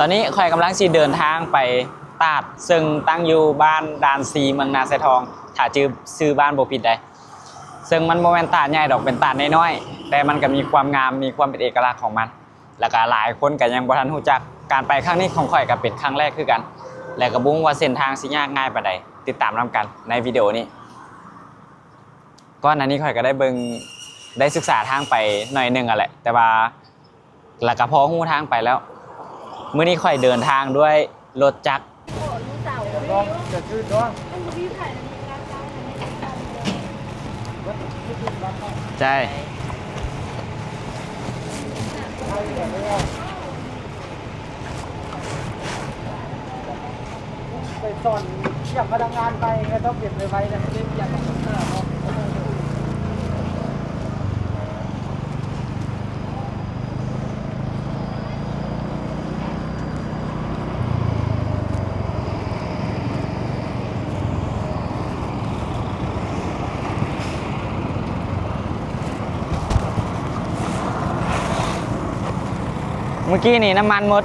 อนนี้ข่อยกำลังสิเดินทางไปตาดซึ่งตั้งอยู่บ้านดานซีเมืองนาไซทองถ้าชื่อบ้านบ่ผิดได้ซึ่งมันโมเมนตาดใหญ่ดอกเป็นตาดน้อยๆแต่มันก็มีความงามมีความเป็นเอกลักษณ์ของมันแล้วก็หลายคนก็ยังบ่ทันรู้จักการไปครั้งนี้ของข่อยก็เป็นครั้งแรกคือกันและก็บ่รู้ว่าเส้นทางสิยากง่ายปานใดติดตามนํกันในวิดีโอนี้ก่อนหน้านี้ข่อยก็ได้ศึกษาทางไปหน่อยนึงอ่ะแหละแต่ว่าแล้วก็พอรู้ทางไปแล้วมื้อนี้ข่อยเดินทางด้วยรถจักรจะชื่อด้วงใช่ไปสอนอยากพนักงานไปก็ต้องเก็บไว้นะไม่อยากต้องเสื้อเนาะเมื่อกี้นี่น้ำมันหมด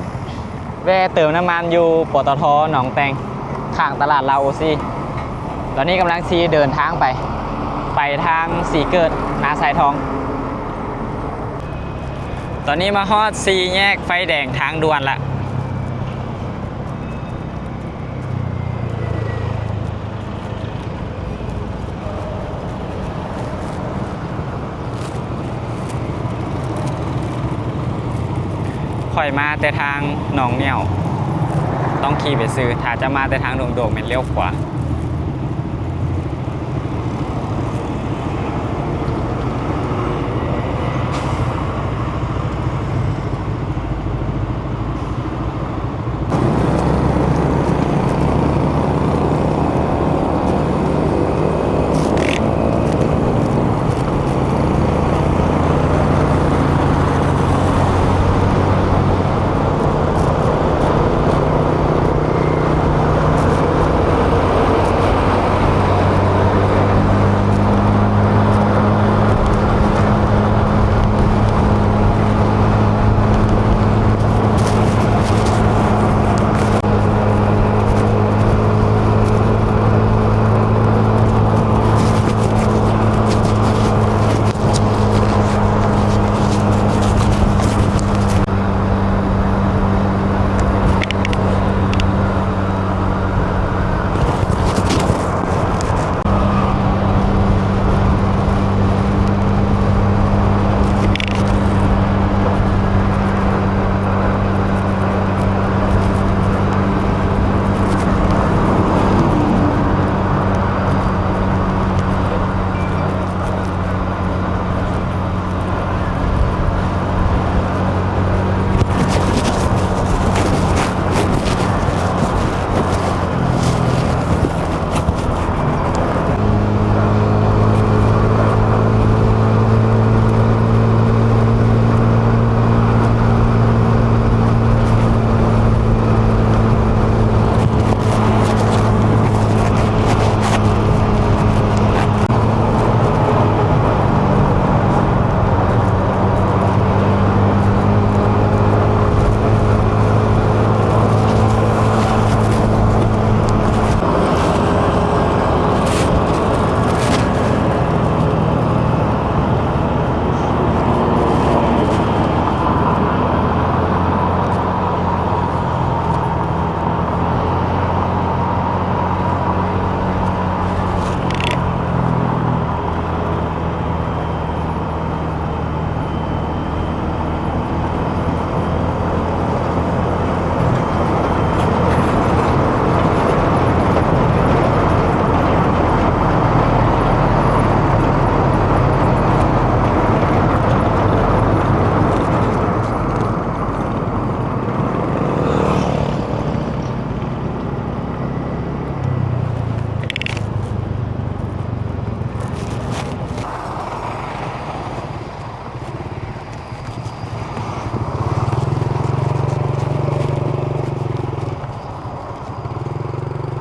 แวะเติมน้ำมันอยู่ปตท.หนองแตงข้างตลาดลาวโอซี่ตอนนี้กำลังซีเดินทางไปทางสีเกิดนาไซทองตอนนี้มาฮอดซีแยกไฟแดงทางด่วนละข่อยมาแต่ทางหนองเหนี่ยวต้องขี่ไปซื้อถ้าจะมาแต่ทางโด่งๆเป็นเลี้ยวขวา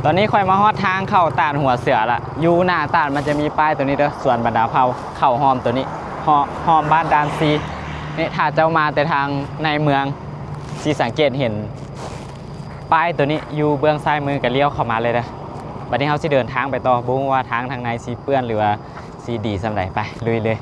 ตอนนี้ค่อยมาฮอดทางเข้าตาดหัวเสือละอยู่หน้าตาดมันจะมีป้ายตัวนี้เด้อสวนบรรดาเผาเข้าหอมตัวนี้หอมบ้านดานซีนี่ถ้าเจ้ามาแต่ทางในเมือง สีสังเกตเห็น ป้ายตัวนี้อยู่เบื้องซ้ายมือก็เลี้ยวเข้ามาเลยนะบัดนี้เขาสิเดินทางไปต่อบุ้งว่าทางในสีเปื้อนหรือว่าสีดีสำหรับไปลุยเลย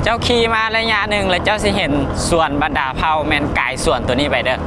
เจ้าขี่มาระยะหนึ่งแล้วเจ้าสิเห็นส่วนบรรดาเผ่าแมนกายส่วนตัวนี้ไปเด้อ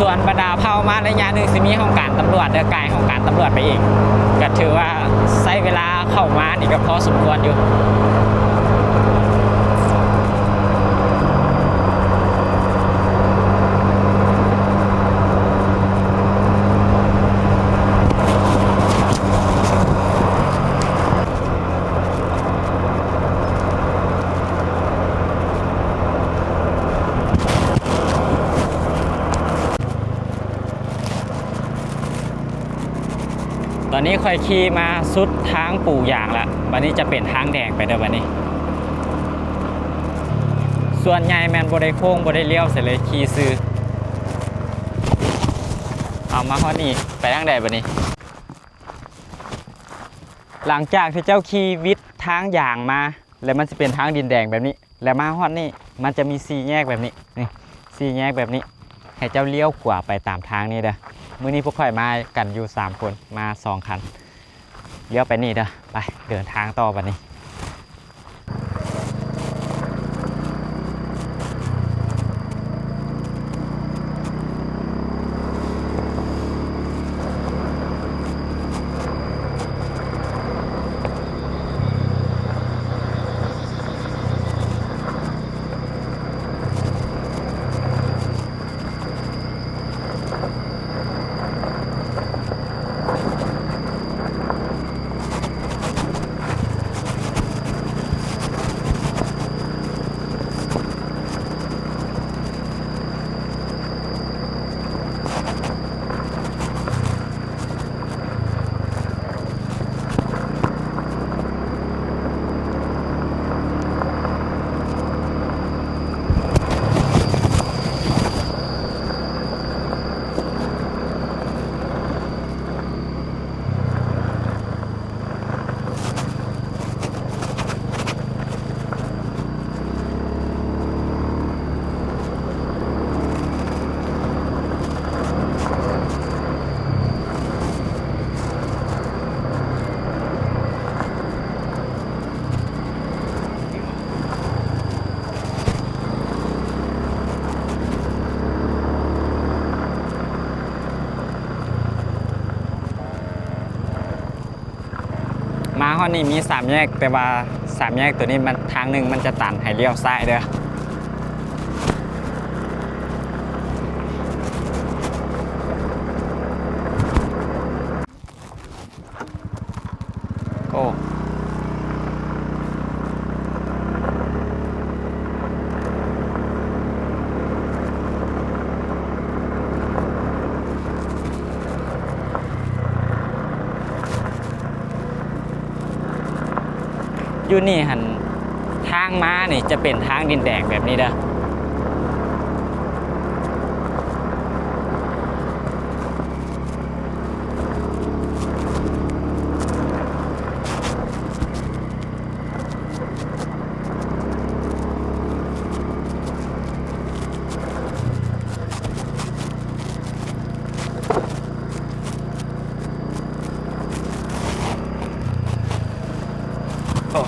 ส่วนบรรดาเผ่ามาระยะหนึ่งสิมีห้องการตำรวจเดินกายห้องการตำรวจไปเองก็ถือว่าใช้เวลาเข้ามานี่ก็พอสมควรอยู่ตอนนี้ค่อยขี่มาสุดทางปู่อย่างละวันนี้จะเป็นทางแดงไปเด้อวันนี้ ส่วนใหญ่แมนบได้โค้งบได้เลี้ยวเสร็จเลยขี่ซื้อเอามาฮอดนี่ไปทางใดวันนี้ หลังจากที่เจ้าขี่วิทย์ทางอย่างมาแล้วมันจะเป็นทางดินแดงแบบนี้แล้วมาฮอดนี่มันจะมี4แยกแบบนี้นี่4แยกแบบนี้ให้เจ้าเลี้ยวขวาไปตามทางนี้เด้อมื้อนี้พวกข่อยมากันอยู่3คนมา2คันเลี้ยวไปนี่เด้อไปเดินทางต่อวันนี้ มาฮอดนี่มี3แยกแต่ว่า3แยกตัวนี้มันทางหนึ่งมันจะตันให้เลี้ยวซ้ายเด้อโอ้อยู่นี่หันทางม้านี่จะเป็นทางดินแดงแบบนี้เด้อโอ้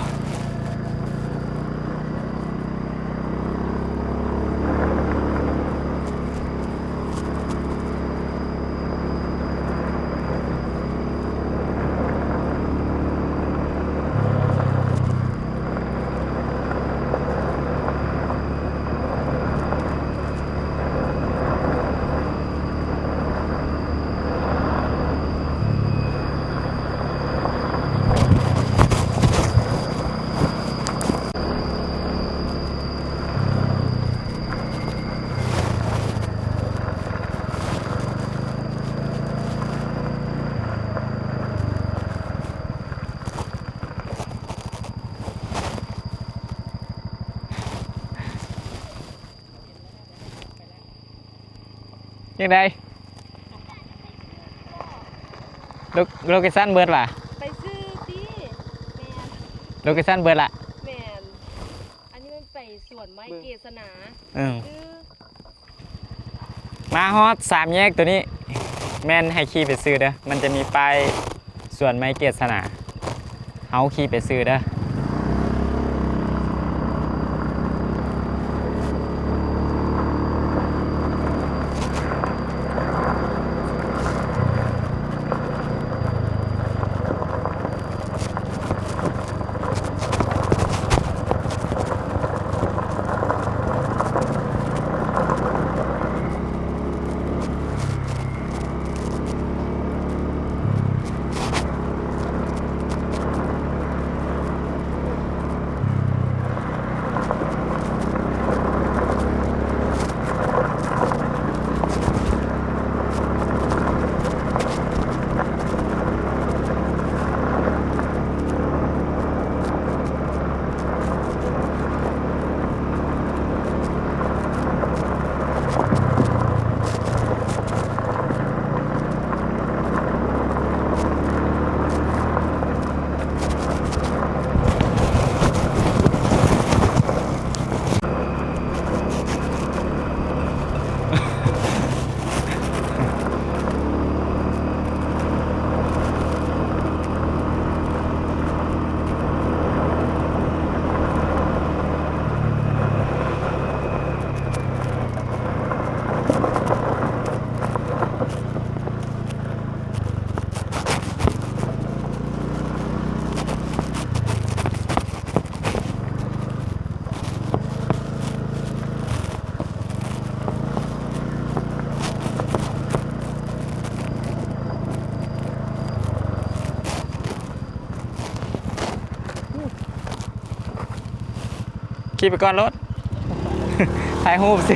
ยังไงโลเคชั่นเบิร์ดล่ะ ไปซื้อที่แมน โลเคชั่นเบิร์ดล่ะ แมนอันนี้มันไปสวนไม้เกษนา อืม ซื้อ มาฮอด3แยกตัวนี้ แม่นให้ขี่ไปซื้อเด้อมันจะมีป้ายสวนไม้เกษนาเฮาขี่ไปซื้อเด้อขี่ไปก่อนรถ ถ่ายรูปสิ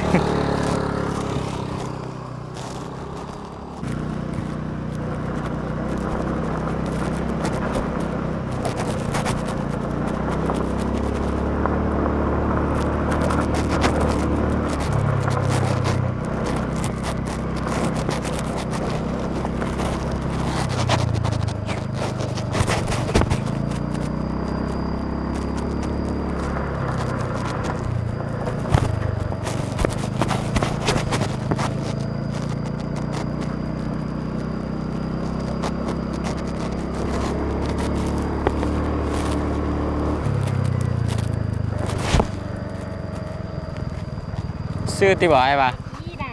ชื่อติบอกไอ้ปะ นี่นะ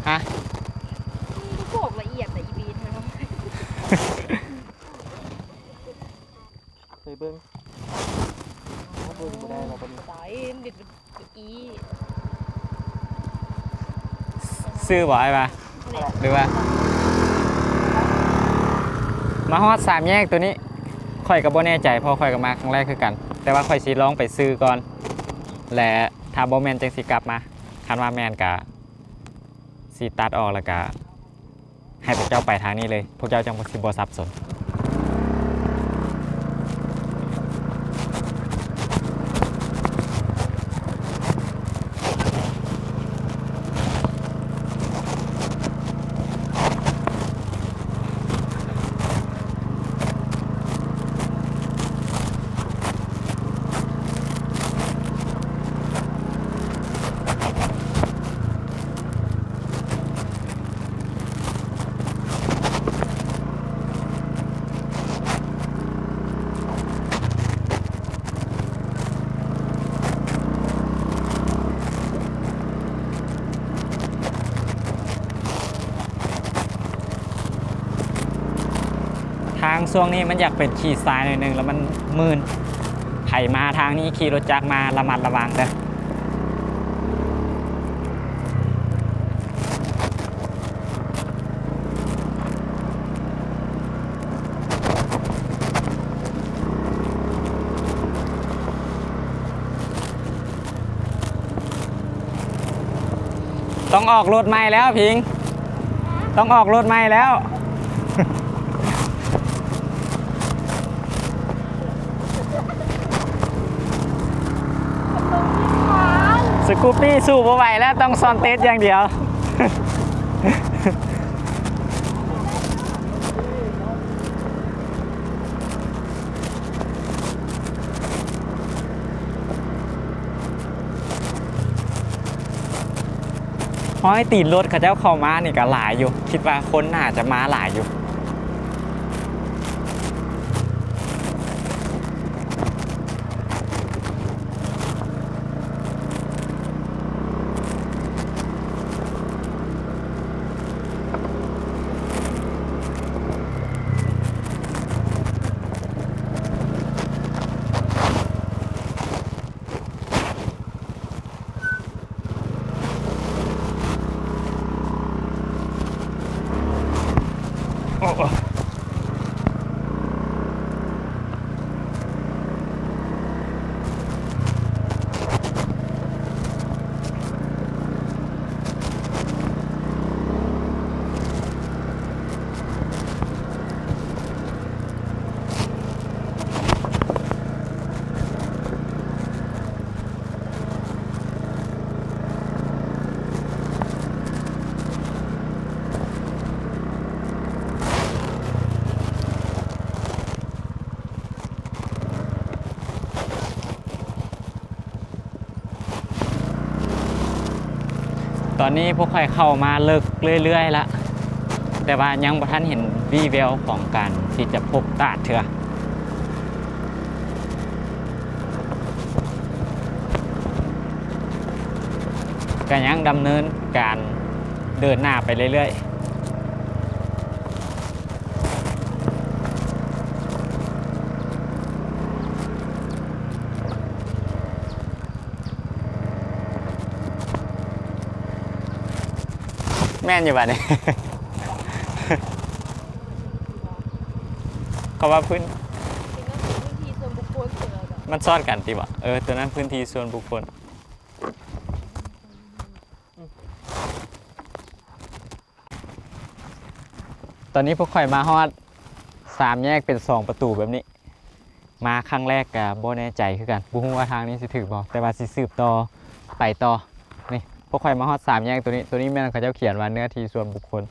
ฮะ นี่ก็บอกละเอียดแต่อีบีนนะครับ เบิ่งเบิ่งบ่ได้เราเป็น สายเด็ดอี ซื้อบ่ไอ้ปะหรือว่ามาฮอดสามแยกตัวนี้ข่อยก็บ่แน่ใจเพอข่อยก็มาครั้งแรกคือกัน แต่ว่าข่อยสิลองไปซื้อก่อน และถ้าบ่แม่นจังสิกลับมาคันว่าแม่นก็สิตัดออกแล้วก็ให้พวกเจ้าไปทางนี้เลยพวกเจ้าจังสิบ่สับสนทางช่วงนี้มันอยากเป็นขี่ซ้ายหน่อยนึงแล้วมันมืนไถมาทางนี้ขี่รถจักรมาระมัดระวังเด้อต้องออกรถใหม่แล้วพิงต้องออกรถใหม่แล้ว สกูปปี้สู้บ่ไหวแล้วต้องซอนเตสอย่างเดียว ห้อยตีนรถเขาเจ้าเข้ามานี่ก็หลายอยู่ คิดว่าคนน่าจะมาหลายอยู่ตอนนี้พวกใครเข้ามาเลิกเรื่อยๆละแต่ว่ายังบ่ทันเห็นวีแววของการที่จะพบตาดเถื่อก็ยังดำเนินการเดินหน้าไปเรื่อยๆแม่นอยู่บ้านนี้ เขาว่าพื้น เป็นพื้นที่ส่วนบุคคลเสือแบบ มันซ่อนกันติบ่ตัวนั้นพื้นที่ส่วนบุคคลตอนนี้พวกข่อยมาฮอด3แยกเป็น2ประตูแบบนี้มาครั้งแรกก็บ่แน่ใจคือกันบ่ฮู้ว่าทางนี้สิถึกบ่แต่ว่าสิสืบต่อไปต่อนี่พวกข่อยมาฮอด3แยกตัวนี้แม่นเขาเจ้าเขียนว่าเนื้อที่ส่วนบุคคล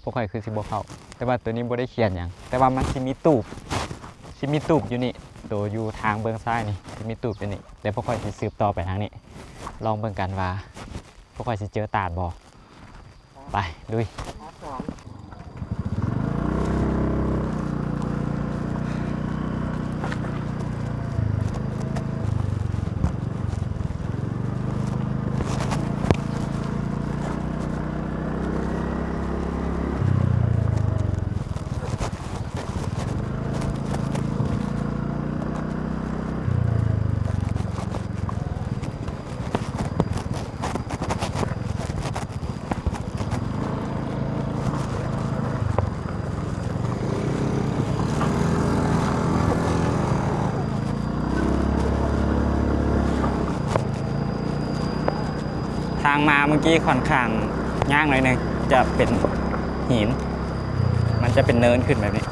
พวกข่อยคือสิบ่เข้าแต่ว่าตัวนี้บ่ได้เขียนหยังแต่ว่ามันสิมีตูบอยู่นี่ตัวอยู่ทางเบื้องซ้ายนี่สิมีตูบอยู่นี่เดี๋ยวพวกข่อยสิสืบต่อไปทางนี้ลองเบิ่งกันว่าพวกข่อยสิเจอตาดบ่ไปลุย างมาเมื่อกี้ค่อนข้างย่างหน่อยหนึงจะเป็นหิน มันจะเป็นเนินขึ้นแบบนี้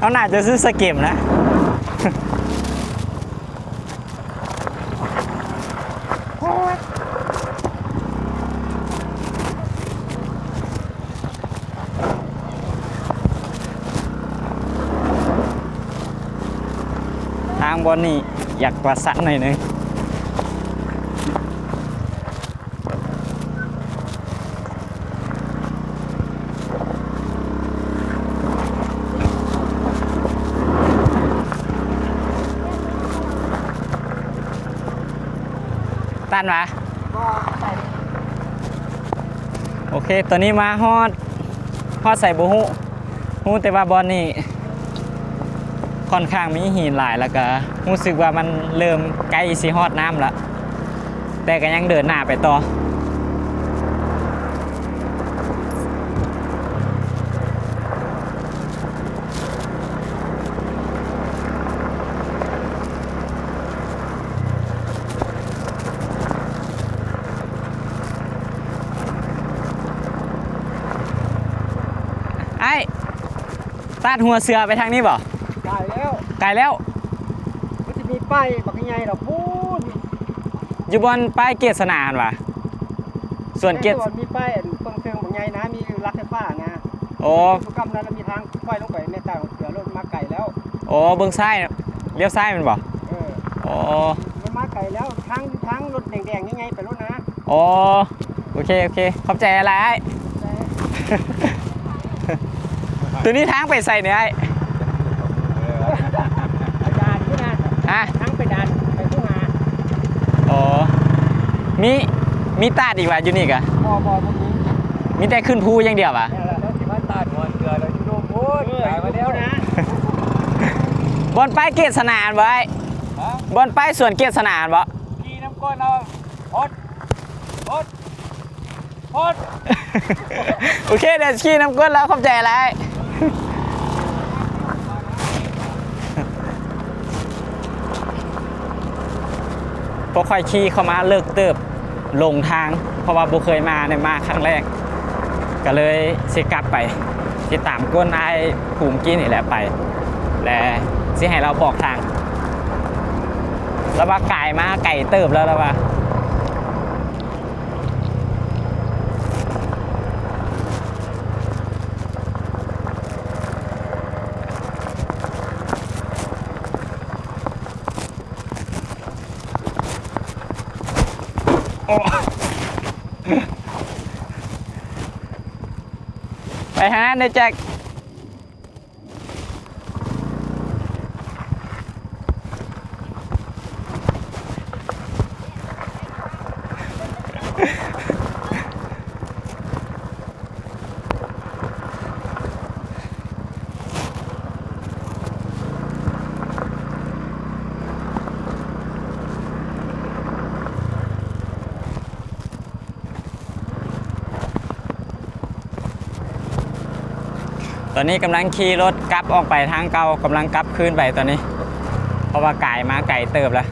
เอาหน่าจะซื้อสเก็มนะ ทางบนนี่อยากกว่าสันหน่อยหนึงตันวะ ก็ใส่ โอเคตัวนี้มาฮอดใส่บูฮูแต่ว่าบอลนี่ค่อนข้างมีหินหลายแล้วก็รู้สึกว่ามันเริ่มใกล้สิฮอดน้ำแล้วแต่ก็ยังเดินหน้าไปต่อไอ้ตัดหัวเสือไปทางนี้บ่ ได้แล้ว ไกลแล้ว มันจะมีป้ายบักใหญ่ดอกพูน อยู่บนป้ายเกียรติสนานวะส่วนเกียรติ ส่วนมีป้ายเพิ่งเทิงบักใหญ่นะมีรักไฟฟ้านะ โอ้ ทุกกำนั้นมีทางไฟลงไปในใต้ของเสือรถมาไก่แล้ว โอ้เบื้องซ้ายเลี้ยวซ้ายมันบ่ เออ โอ้ มันมาไก่แล้วทางรถแดงๆยังไงไปรถนะ โอ้โอเคขอบใจอะไรไอ้ ตัวนี้ทางไปใส่เนี่ยไอ้ ดานที่นั่น ฮะ ทางไปดานไปทุ่งนา โอ้มีตาดอีกว่ะอยู่นี่กะ พอพวกนี้ มีแต่ขึ้นภูอย่างเดียวว่ะ แล้วสิว่าตาดหัวเสือเราอยู่โดมพูดไก่มาแล้วนะ บนป้ายเกียรติสนานบ่ไอ้บนป้ายส่วนเกียรติสนานบ่ ขี่น้ำก้นเอาพด โอเคเดี๋ยวขี่น้ำก้นแล้วขอบใจอะไรพวกค่อยขี่เข้ามาเลิกเติบลงทาง เพราะว่าบุเคยมาเนี่ยมาครั้งแรก ก็เลยสิกลับไปติดตามก้นไอ้ภูมิกี้นี่แหละไป และสิให้เราบอกทาง แล้วว่าไก่มาไก่เติบแล้วว่าโอ้ไปทางนั้นเลยแจ็คตอนนี้กำลังขี่รถกลับออกไปทางเก่ากำลังกลับคืนไปตอนนี้ เพราะว่าไก่มาไก่เติบแล้ว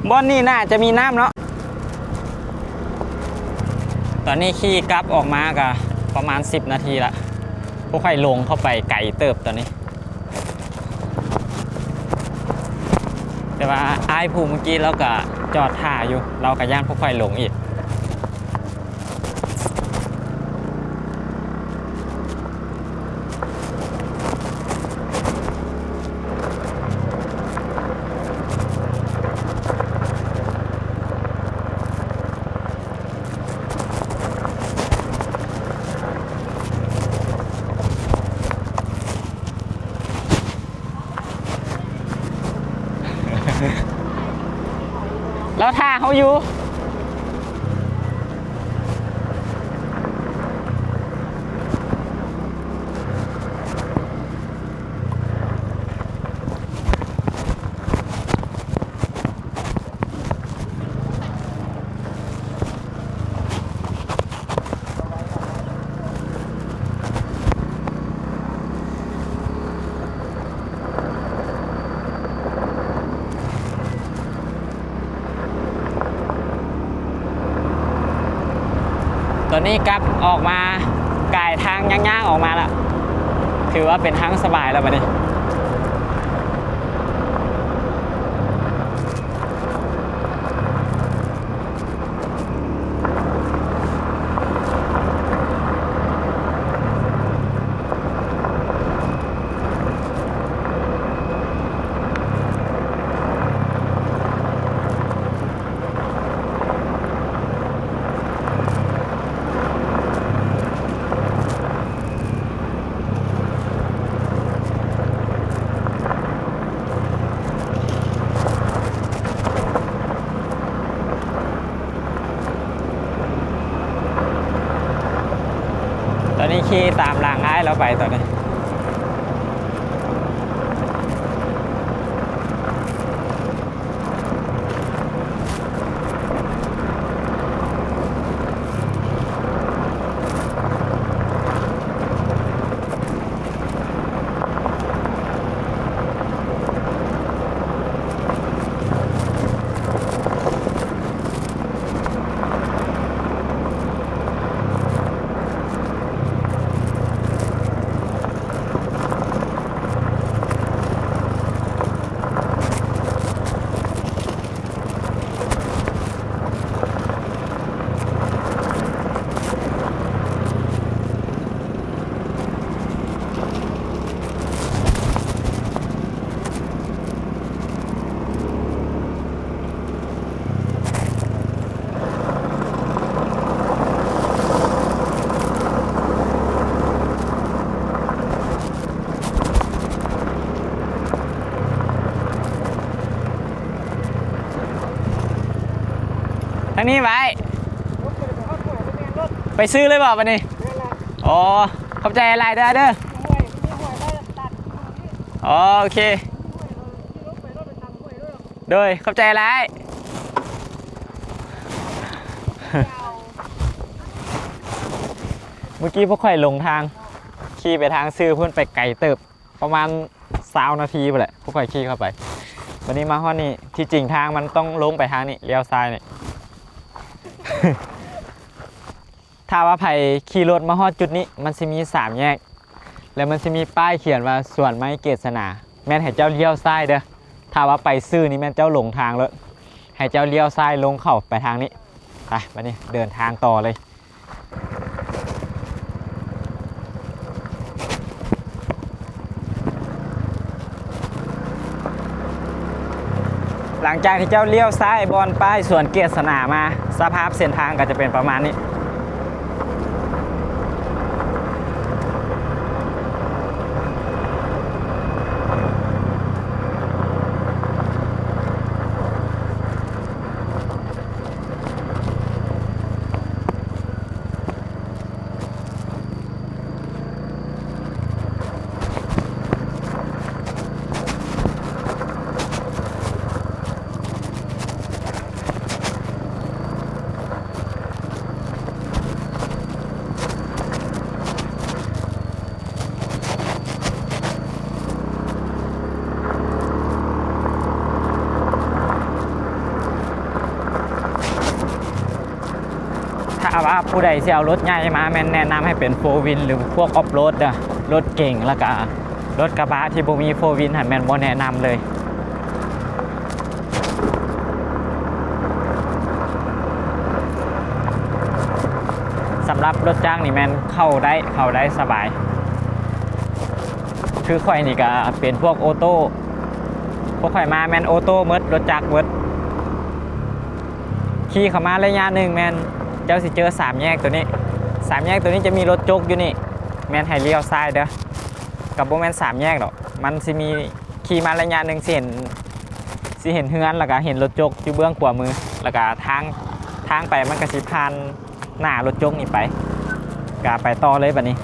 บอนนี่น่าจะมีน้ำเนาะตอนนี้ขี่กลับออกมาก็ประมาณ10 นาทีละพวกใครลงเข้าไปไก่เติบตอนนี้แต่ว่าไอ้ภูเมื่อกี้เราก็จอดท่าอยู่เราก็ย่างพวกใครลงอีก แล้วท่าเขาอยู่ตอนนี้กลับออกมากายทางย่างๆออกมาแล้วถือว่าเป็นทางสบายแล้วบัดนี้ตอนนี้ขี่ตามรางอ้ายเราไปตอนนี้ทางนี้ไว้ไปซื้อเลยเปล่าวันนี้อ๋อขอบใจอะไรเด้ออ๋อโอเคโดยขอบใจอะไรเมื่อกี้พวกข่อยลงทางขี่ไปทางซื้อเพื่อนไปไกลเติบประมาณ20 นาทีไปแหละพวกข่อยขี่เข้าไปวันนี้มาฮอดนี่ที่จริงทางมันต้องลงไปทางนี้เลี้ยวซ้ายนี่ ถ้าว่าไผขี่รถมาฮอดจุดนี้มันจะมี3แยกแล้วมันจะมีป้ายเขียนว่าสวนไม้เกษณาแม่นให้เจ้าเลี้ยวซ้ายเด้อถ้าว่าไปซื้อนี่แม่นเจ้าหลงทางแล้วให้เจ้าเลี้ยวซ้ายลงเข้าไปทางนี้ไปบัดนี้เดินทางต่อเลยหลังจากที่เจ้าเลี้ยวซ้ายบอนป้ายสวนเกษณามาสภาพเส้นทางก็จะเป็นประมาณนี้ถ้าว่าผู้ใดจะเอารถใหญ่มาแม่นแนะนำให้เป็นโฟวินหรือพวกออฟโรดเด้อรถเก่งแล้วก็รถกระบะที่บ่มีโฟวินให้แม่นบ่แนะนำเลยสำหรับรถจ้างนี่แม่นเข้าได้สบายคือข่อยนี่ก็เป็นพวกออโต้พวกข่อยมาแม่นออโต้หมดรถจักรหมดขี่เข้ามาระยะหนึ่งแม่นเจ้าสิเจอ3แยกตัวนี้3แยกตัวนี้จะมีรถจกอยู่นี่แม่นให้เลี้ยวซ้ายเด้อกับบ่แม่น3แยกหรอกมันสิมีขี่มาระยะหนึ่งเส้น สิเห็นเฮือนแล้วก็เห็นรถจกอยู่เบื้องขวามือแล้วก็ทางไปมันก็สิผ่านหน้ารถจกนี่ไปก็ไปต่อเลยบัดนี้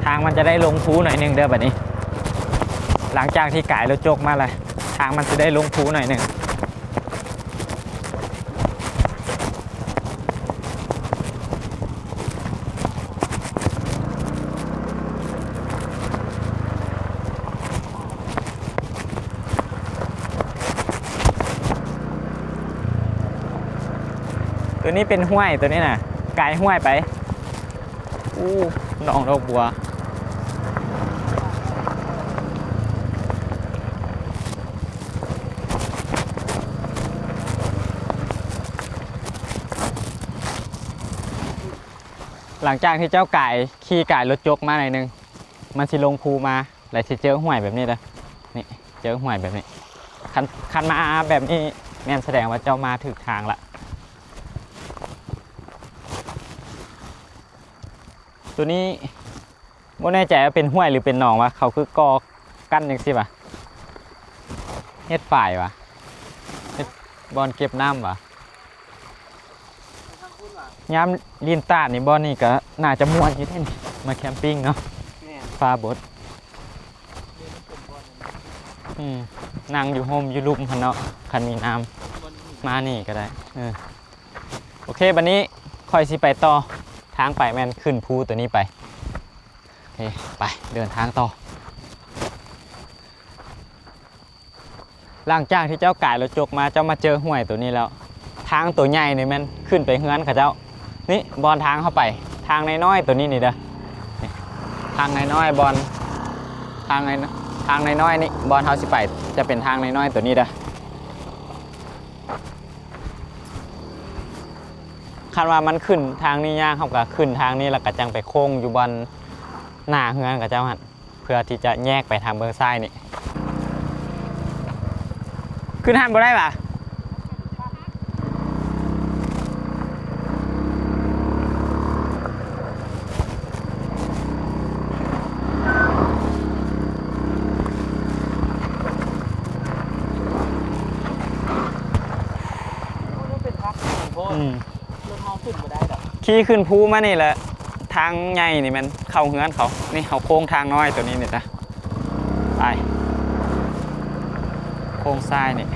ทางมันจะได้ลงภูหน่อยหนึงเด้อบัดนี้หลังจากที่กายรถจกมาเลยทางมันจะได้ลงภูหน่อยหนึงตัวนี้เป็นห้วยตัวนี้น่ะกายห้วยไปอู้หนองดอกบัวหลังจากที่เจ้าไก่ขี่ไก่รถจกมาหน่อยนึงมันสิลงภูมาแล้วสิเจอห้วยแบบนี้เลยนี่เจอห้วยแบบนี้คันมาแบบนี้แม่นแสดงว่าเจ้ามาถึงทางละตัวนี้ไม่แน่ใจว่าเป็นห้วยหรือเป็นหนองวะเขาคือกอกั้นยังสิวะเฮ็ดฝ่ายวะเฮ็ดบอลเก็บน้ำวะย้ำลินตาดนี่บอลนี่ก็น่าจะม่วนอยู่ที่นี่มาแคมปิ้งเนาะฟ้าบดนั่งอยู่โฮมอยู่ลุ่มพันเนาะคันมีน้ำมานี่ก็ได้โอเควันนี้ค่อยสิไปต่อทางไปแม่นขึ้นภูตัวนี้ไปโอเคไปเดินทางต่อหลังจากที่เจ้าไก่รถจกมาเจ้ามาเจอห้วยตัวนี้แล้วทางตัวใหญ่นี่แม่นขึ้นไปเฮือนกับเจ้านี่บอลทางเข้าไปทางน้อยๆตัวนี้นี่เด้อทางน้อยๆบอลทางน้อยๆนี่บอลเฮาสิไปจะเป็นทางน้อยๆตัวนี้เด้อคาดว่ามันขึ้นทางนี้ยากเขาก็ขึ้นทางนี้แล้วก็จังไปโค้งอยู่บนหน้าเฮือนกับเจ้าหันเพื่อที่จะแยกไปทางเบอร์ซ้ายนี่ขึ้นหันบ่ได้ปะขี่ขึ้นภูมานี่แหละทางใหญ่นี่มันเข้าเฮือนเขานี่เขาโค้งทางน้อยตัวนี้นี่จ้ะไปโค้งซ้ายนี่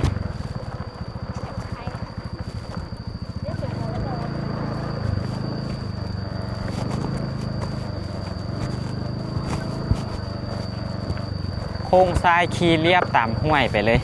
โค้งซ้ายขี่เรียบตามห้วยไปเลย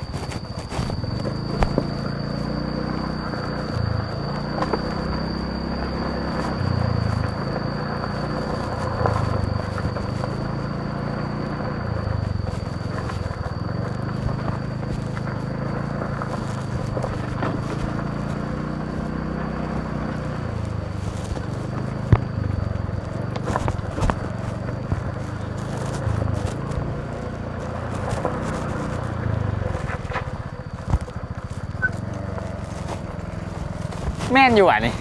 แม่นอยู่อ่ะนี่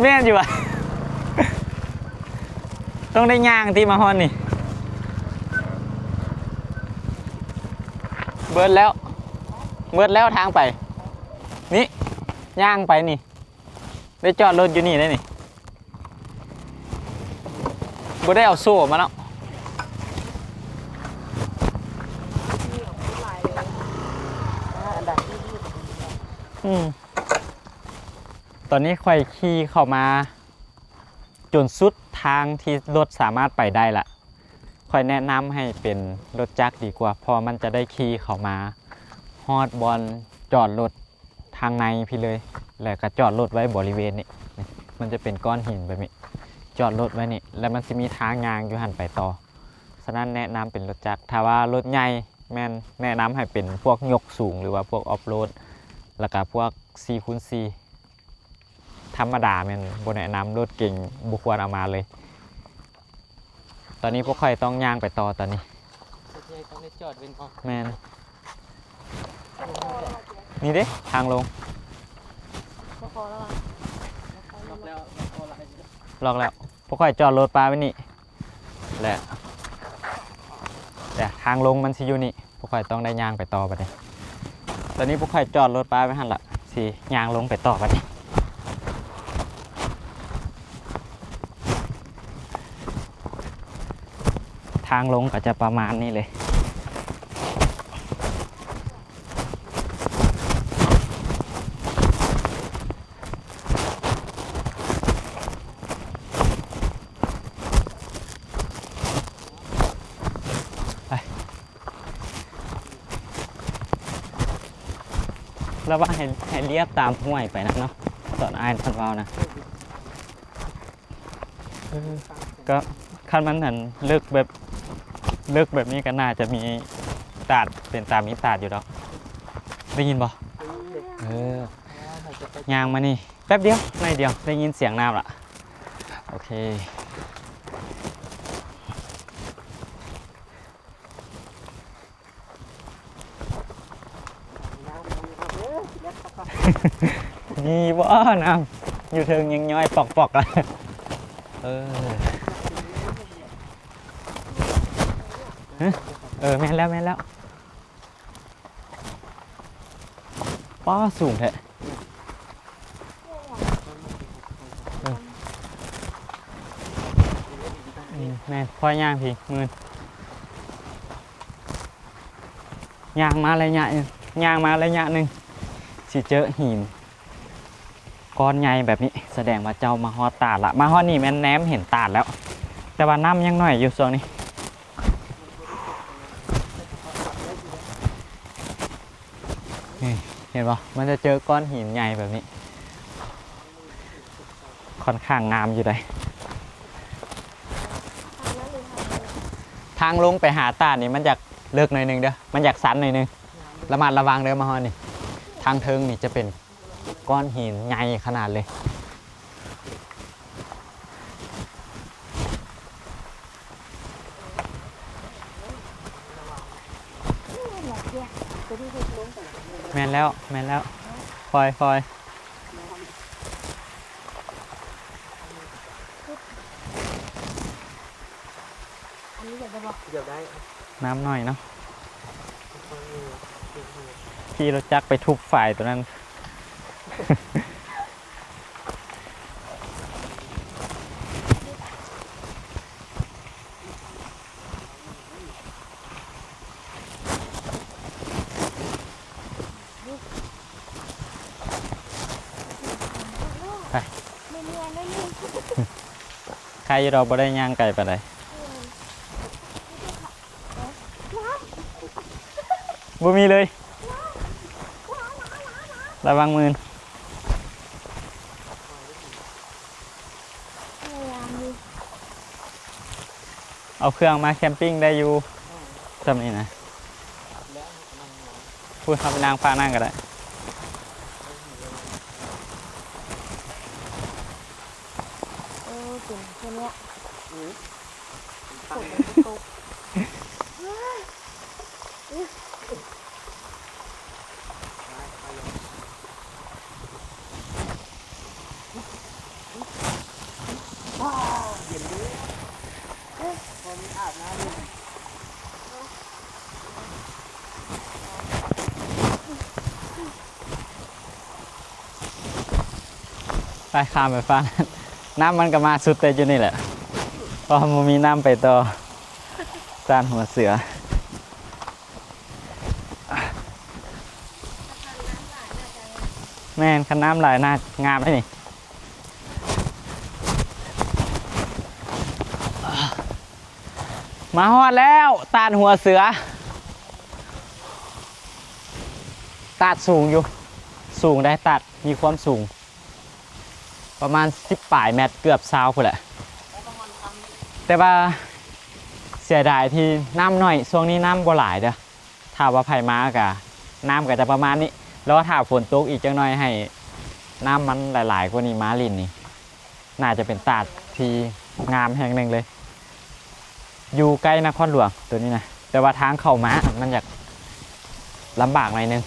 แม่นอยู่อ่ะต้องได้ย่างที่มาฮอนนี่เบิดแล้วทางไปนี่ย่างไปนี่ได้จอดรถอยู่นี่ได้นี่บ่ได้เอาโซ่มาแล้วตอนนี้ค่อยขี่เข้ามาจนสุดทางที่รถสามารถไปได้ละค่อยแนะนำให้เป็นรถจักรดีกว่าเพราะมันจะได้ขี่เข้ามาฮอดบอลจอดรถทางในพี่เลยแล้วก็จอดรถไว้บริเวณนี้มันจะเป็นก้อนหินแบบนี้จอดรถไว้นี่แล้วมันจะมีทางยางอยู่หันไปต่อฉะนั้นแนะนำเป็นรถจักรถ้าว่ารถใหญ่แม่นแนะนำให้เป็นพวกยกสูงหรือว่าพวกออฟโรดแล้วก็พวก 4x4ธรรมดาแม่นบ่แนะนำรถเก่งบุควรเอามาเลยตอนนี้พวกค่อยต้องย่างไปต่อตอนนี้ต้องได้จอดเป็นแม่นนี่เด้ทางลง ล็อกแล้วพวกข่อยจอดรถปลาไว้นี่แหละแต่ทางลงมันสิอยู่นี่พวกข่อยต้องได้ย่างไปต่อไปเลยตอนนี้พวกข่อยจอดรถปลาไว้หั่นละสิย่างลงไปต่อไปเลยทางลงก็จะประมาณนี้เลยแล้วว่าให้เรียบตามห้วยไปนะเนาะตอนอ้ายพันวาวนะก็ขั้นมันหันลึกแบบนี้ก็น่าจะมีตาดเป็นตามมีตาดอยู่ดอกได้ยินบ่ยางมานี่แป๊บเดียวในเดียวได้ยินเสียงน้ำละโอเคนี่บ่น้ำอยู่เทิงยังย้อยปอกๆเลยแม่นแล้วป้าสูงแท้แม่นพอย่างพี่มือย่างมาระยะหนึ่งสิเจอหินก้อนใหญ่แบบนี้แสดงว่าเจ้ามาฮอดตาดละมาฮอดนี่แม่นแนมเห็นตาดแล้ว แต่ว่าน้ำยังหน่อยอยู่ส่วนนี้เห็นปะมันจะเจอก้อนหินใหญ่แบบนี้ค่อนข้างงามอยู่เลยทางลงไปหาตาดนี่มันอยากเลิกหน่อยนึงเด้อมันอยากสันหน่อยนึงระมัดระวังเด้อมาฮอดนี่ทางเทิงนี่จะเป็นก้อนหินใหญ่ขนาดเลยแม่นแล้วฟอยอันนี้อยากจะบอก เดี๋ยวได้ น้ำหน่อยเนาะพี่รถจักรไปทุบฝ่ายตัวนั้น ไม่เนียนแล้วนี่ ใครเราบ่ได้ย่างไก่ไปไหนบ่มีเลยระวังมือ พยายามดู เอาเครื่องมาแคมปิ้งได้อยู่จำนี่นะพูดทำนางฟ้านั่งก็ได้ฝุ่นตัวเนี้ยฝุ่นตกเย็นดีพอมีอาบน้ำเลย ไปข้ามไปฟ้า น้ำมันก็มาสุดแต่อยู่นี่แหละเพราะมันมีน้ำไปต่อจานหัวเสือแม่นคันน้ำไหลน่างามไหมนี่มาฮอดแล้วตาดหัวเสือตาดสูงอยู่สูงได้ตาดมีความสูงประมาณ10 ปลายเมตรเกือบ20พุ่นแหละแต่ว่าเสียดายที่น้ำน้อยช่วงนี้น้ำบ่หลายเด้อถ้าว่าไผ่มากะน้ำก็จะประมาณนี้แล้วถ้าฝนตกอีกจังหน่อยให้น้ำมันหลายๆกว่านี้ม้าลินนี่น่าจะเป็นตาดที่งามแห่งหนึ่งเลยอยู่ใกล้นครหลวงตัวนี้นะแต่ว่าทางเข้าม้ามันอยากลำบากหน่อยนึง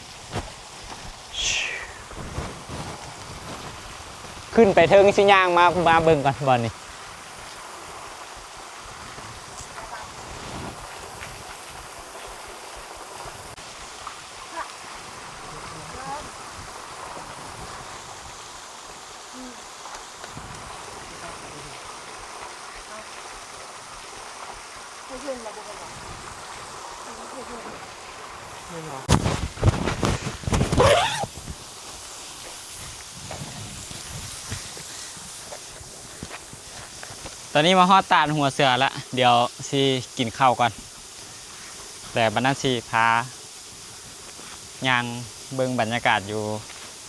ขึ้นไปเทิงสิย่างมาเบิ่งก่อนบอลนี่ตอนนี้มาฮอดตาลหัวเสือละเดี๋ยวสิกินข้าวก่อนแต่บรรณาสิพาย่างเบิ่งบรรยากาศอยู่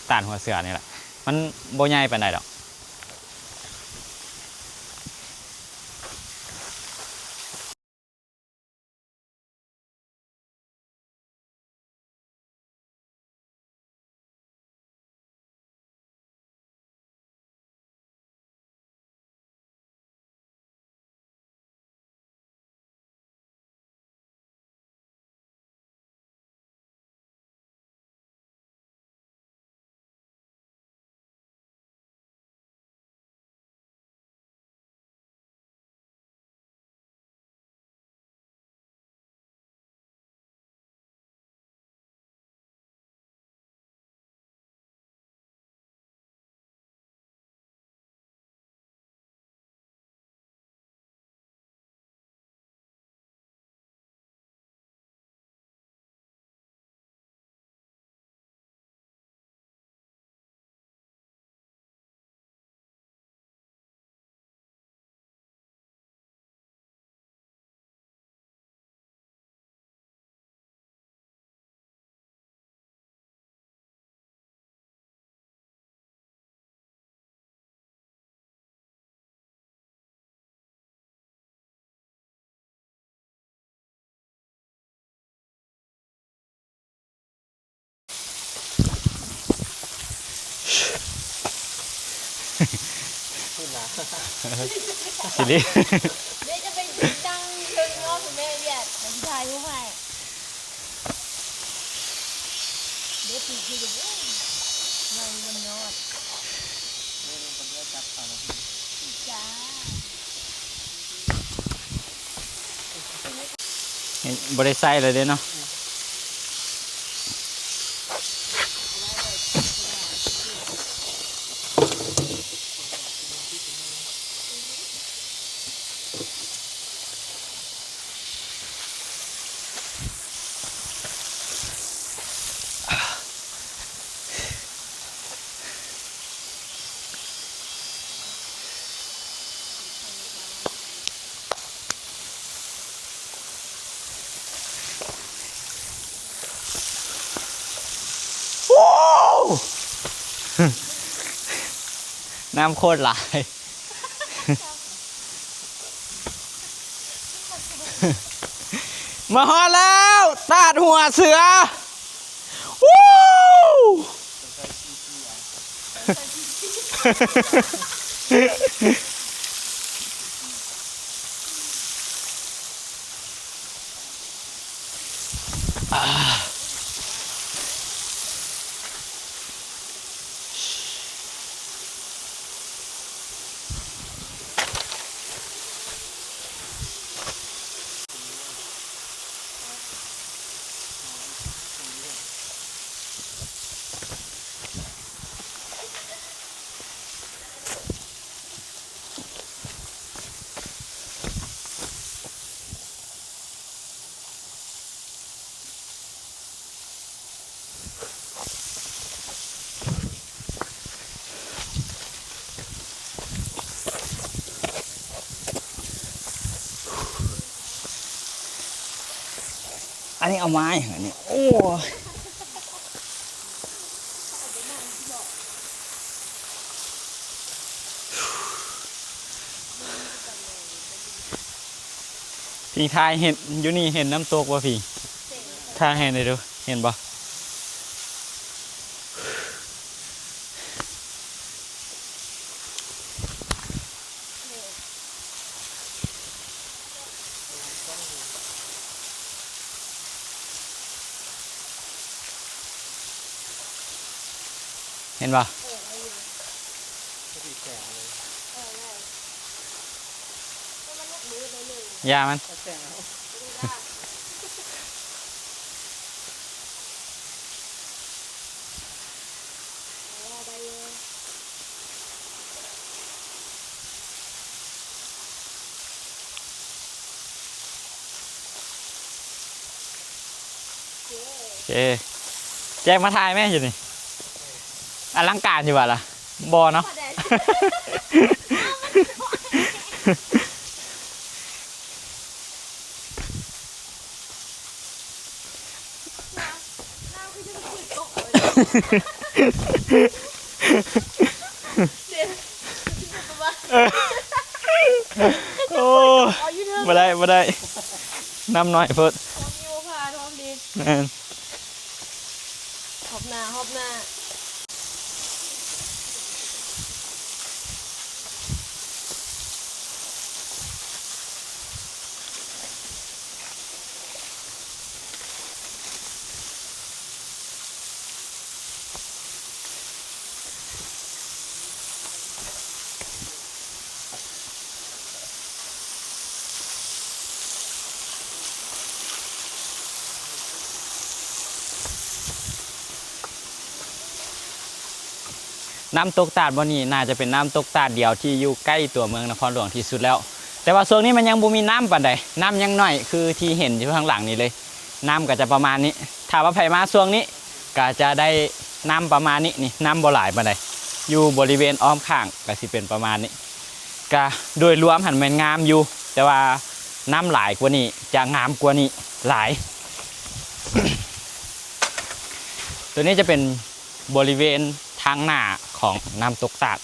ตาลหัวเสือนี่แหละมันโบใหญ่ปานใดดอกสิลิ เดี๋ยวจะเป็นจริงจังเชิงงอคุณแม่เวียดแต่ที่ไทยรู้ไหมเดี๋ยวปีกคือจะเว้ยไม่มันยอดจ้า บริไซเลยเด้เนาะน้ำโคตรหลาย มาฮอดแล้วตาดหัวเสือวู้อันนี้เอาไม้เหรอเนี่ยโอ้พี่ทายเห็นอยู่นี่เห็นน้ำตกป่ะพี่ทายเห็นเลยดูเห็นป่ะเห็นป่ะ สงเลย มันนักมือไปหนึ่ง ยามัน แสงเอา ได้เลย โอเคแจ้งมาทายไหมอยู่นี่อลังการอยู่ว่ะล่ะบอเนาะ น้ำคือจะขึ้นตกเลยเดี๋ยวประมาณ โอ้ เอาอยู่เรื่อง มาได้มาได้น้ำน้อยเพิ่น ท้องมีโมพาท้องดี แม่น หอบหน้าหอบหน้า น้ำตกตาดบ่นี่น่าจะเป็นน้ำตกตาดเดียวที่อยู่ใกล้ตัวเมืองนครหลวงที่สุดแล้ว แต่ว่าช่วงนี้มันยังบ่มีน้ำปานใดน้ำยังน้อยคือที่เห็นอยู่ข้างหลังนี่เลย น้ำก็จะประมาณนี้ถ้าว่าไผมาช่วงนี้ก็จะได้น้ำประมาณนี้นี่น้ำบ่หลายปานใดอยู่บริเวณอ้อมข้างก็สิเป็นประมาณนี้ก็โดยรวมหันแม่นงามอยู่ แต่ว่าน้ำหลายกว่านี้จะงามกว่านี้หลาย ตัวนี้จะเป็นบริเวณทางหน้าของน้ำตกตาด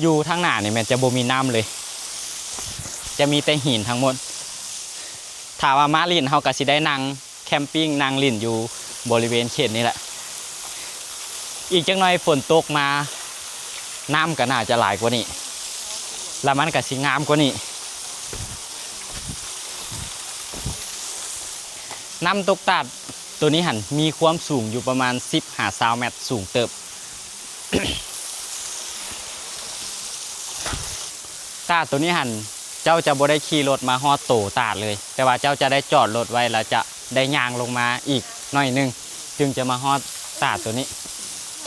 อยู่ทางหน้านี่มันจะบ่มีน้ำเลย จะมีแต่หินทั้งหมดถ้าว่ามาลินเขาก็สิได้นั่งแคมปิ้งนั่งลินอยู่บริเวณเขตนี้แหละ อีกจังหน่อยฝนตกมาน้ำก็น่าจะหลายกว่านี้แล้วมันก็สิงามกว่านี้น้ำตกตาดตัวนี้หันมีความสูงอยู่ประมาณ10-20 เมตรสูงเติบ ตาดตัวนี้หันเจ้าจะบ่ได้ขี่รถมาฮอดโตตาดเลย แต่ว่าเจ้าจะได้จอดรถไว้แล้วจะได้ย่างลงมาอีกหน่อยหนึงจึงจะมาฮอดตาดตัวนี้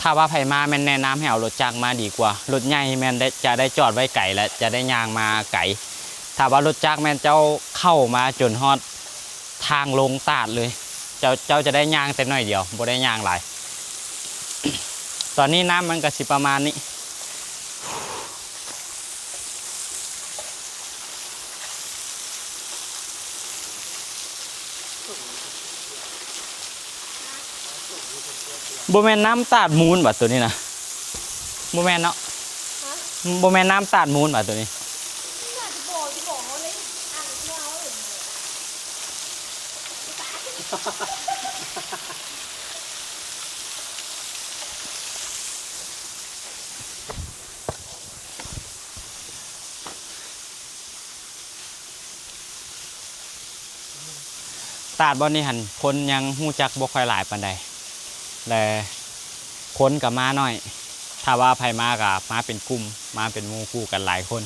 ถ้าว่าไผมาแม่นแนะนำให้เอารถจักรมาดีกว่ารถใหญ่แม่นจะได้จอดไว้ไกลและจะได้ย่างมาไกลถ้าว่ารถจักรแม่นเจ้าเข้ามาจนฮอดทางลงตาดเลย เจ้าจะได้ย่างแต่น้อยเดียวบ่ได้ย่างหลาย ตอนนี้น้ำมันก็สิประมาณนี้บ่แม่นน้ำตาดมูลบัดตัวนี้นะบ่แม่นเนาะ ฮะ บ่แม่นน้ำตาดมูลบัดตัวนี้ น่าจะบอกเขาเลยอ่านเที่ยวเลย ตาดบ่นี้หันคนยังฮู้จักบ่ค่อยหลายปานใดและคนก็มาน้อย ถ้าว่าไผมาก็มาเป็นกลุ่มมาเป็นหมู่คู่กันหลายคน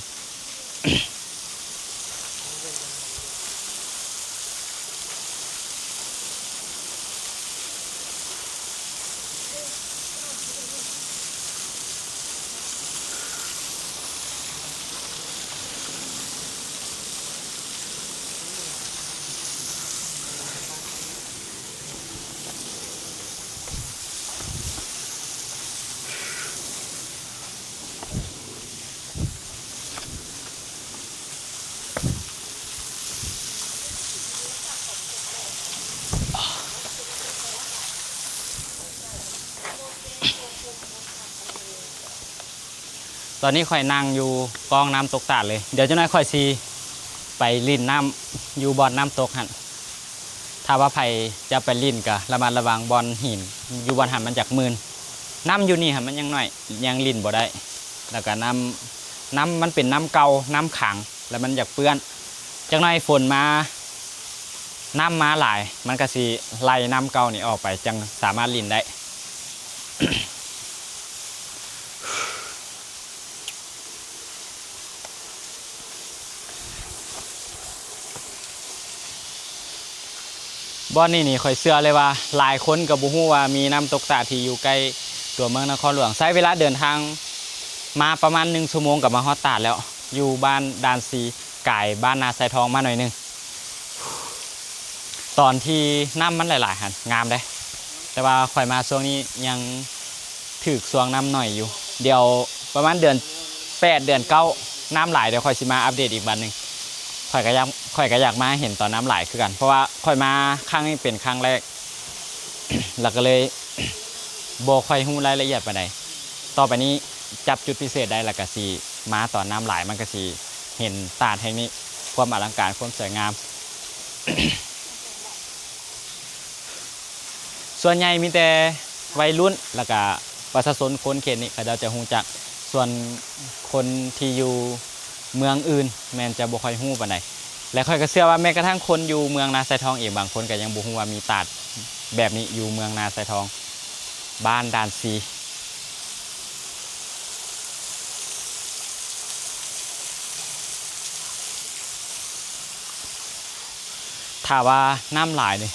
ตอนนี้ข่อยนั่งอยู่กองน้ำตกตาดเลย เดี๋ยวเจ้าน้อยข่อยซีไปลิ่นน้ำอยู่บอนน้ำตกหันถ้าว่าไผจะไปลิ่นก็ระมัดระวังบอนหินอยู่บอนหันมันจากมืนน้ำอยู่นี่หันมันยังน้อยยังลิ่นบ่ได้ แล้วก็น้ำมันเป็นน้ำเก่าน้ำขังแล้วมันอยากเปื้อนจังน้อยฝนมาน้ำมาหลาย มันก็สิไล่น้ำเก่านี่ออกไปจังสามารถลิ่นได้ บ่อนนี่ข่อยเชื่อเลยว่าหลายคนก็บ่ฮู้ว่ามีน้ำตกตาดที่อยู่ใกล้ตัวเมืองนครหลวงใช้เวลาเดินทางมาประมาณ1 ชั่วโมงกับมาฮอดตาดแล้วอยู่บ้านดานซีไก่บ้านนาไซทองมาหน่อยนึงตอนที่น้ำมันหลายๆหันงามได้แต่ว่าข่อยมาช่วงนี้ยังถึกช่วงน้ำหน่อยอยู่เดี๋ยวประมาณเดือน8เดือน9น้ำหลายเดี๋ยวข่อยสิมาอัปเดตอีกวันนึงข่อยก็อยากมาเห็นตอนน้ำไหลคือกันเพราะว่าข่อยมาครั้งนี้เป็นครั้งแรก แล้วก็เลยบ่ค่อยรู้รายละเอียดปานใดต่อไปนี้จับจุดพิเศษได้แล้วก็สิมาตอนน้ำไหลมันก็สิเห็นตาดแห่งนี้ความอลังการความสวยงาม ส่วนใหญ่มีแต่วัยรุ่นแล้วก็ประชาชนคนเขตนี้เขาจะรู้จักส่วนคนที่อยู่เมืองอื่นแม่นจะบ่ค่อยรู้ปานใดและค่อยก็เชื่อว่าแม้กระทั่งคนอยู่เมืองนาไซทองเองบางคนก็ยังบ่รู้ว่ามีตาดแบบนี้อยู่เมืองนาไซทองบ้านดานซีถ้าว่าน้ำหลายนี่